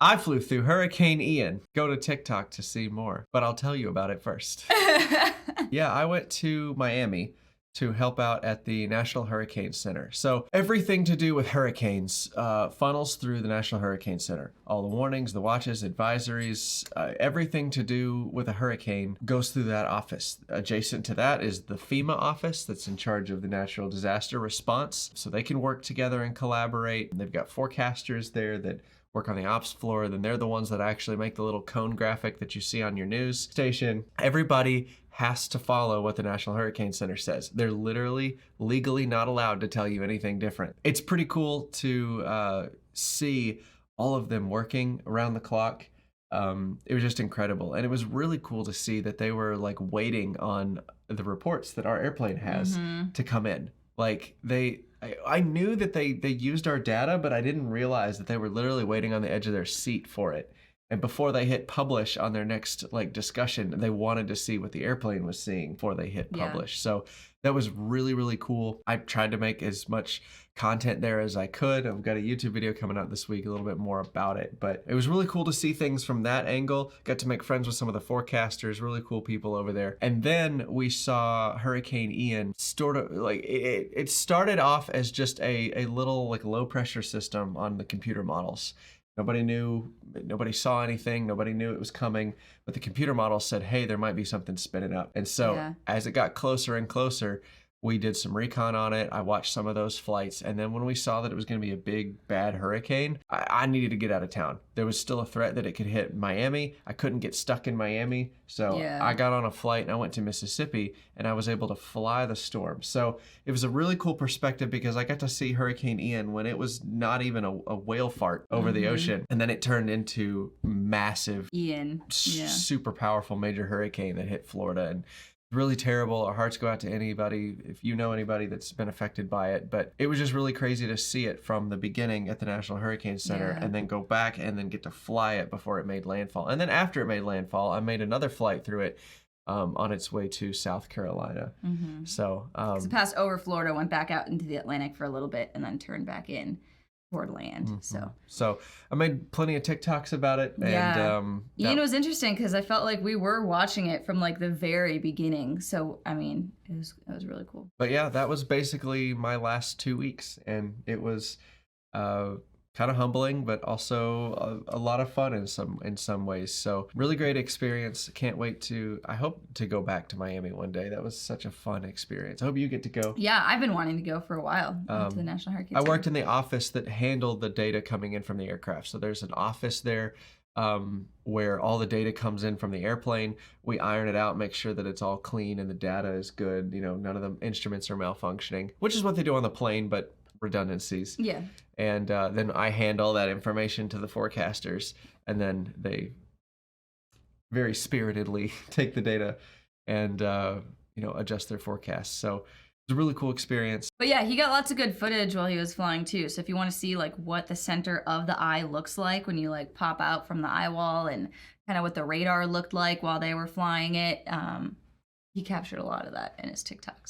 I flew through Hurricane Ian. Go to TikTok to see more, but I'll tell you about it first. Yeah, I went to Miami to help out at the National Hurricane Center. So everything to do with hurricanes funnels through the National Hurricane Center. All the warnings, the watches, advisories, everything to do with a hurricane goes through that office. Adjacent to that is the FEMA office that's in charge of the natural disaster response. So they can work together and collaborate. They've got forecasters there that work on the ops floor. Then they're the ones that actually make the little cone graphic that you see on your news station. Everybody has to follow what the National Hurricane Center says. They're literally legally not allowed to tell you anything different. It's pretty cool to see all of them working around the clock. It was just incredible. And it was really cool to see that they were like waiting on the reports that our airplane has to come in. Like I knew that they used our data, but I didn't realize that they were literally waiting on the edge of their seat for it. And before they hit publish on their next discussion, they wanted to see what the airplane was seeing before they hit publish. Yeah. So that was really, really cool. I tried to make as much content there as I could. I've got a YouTube video coming out this week, a little bit more about it. But it was really cool to see things from that angle. Got to make friends with some of the forecasters, really cool people over there. And then we saw Hurricane Ian it started off as just a little low pressure system on the computer models. Nobody knew, nobody saw anything, nobody knew it was coming, but the computer model said, hey, there might be something spinning up. And so as it got closer and closer, we did some recon on it. I watched some of those flights. And then when we saw that it was going to be a big, bad hurricane, I needed to get out of town. There was still a threat that it could hit Miami. I couldn't get stuck in Miami. So I got on a flight and I went to Mississippi and I was able to fly the storm. So it was a really cool perspective because I got to see Hurricane Ian when it was not even a whale fart over the ocean. And then it turned into massive, super powerful major hurricane that hit Florida. And really terrible. Our hearts go out to anybody, if you know anybody that's been affected by it. But it was just really crazy to see it from the beginning at the National Hurricane Center and then go back and then get to fly it before it made landfall. And then after it made landfall, I made another flight through it on its way to South Carolina. So it passed over Florida, went back out into the Atlantic for a little bit, and then turned back in toward land. So I made plenty of TikToks about it. And Ian was interesting because I felt like we were watching it from the very beginning. So I mean, it was really cool. But yeah, that was basically my last 2 weeks, and it was kind of humbling, but also a lot of fun in some ways. So really great experience. Can't wait I hope to go back to Miami one day. That was such a fun experience. I hope you get to go. Yeah, I've been wanting to go for a while to the National Hurricane Center. I worked in the office that handled the data coming in from the aircraft. So there's an office there where all the data comes in from the airplane. We iron it out, make sure that it's all clean and the data is good. None of the instruments are malfunctioning, which is what they do on the plane, but redundancies. Yeah. And then I hand all that information to the forecasters, and then they very spiritedly take the data and adjust their forecasts. So it's a really cool experience. But yeah, he got lots of good footage while he was flying too. So if you want to see what the center of the eye looks like when you pop out from the eye wall, and kind of what the radar looked like while they were flying it, he captured a lot of that in his TikToks.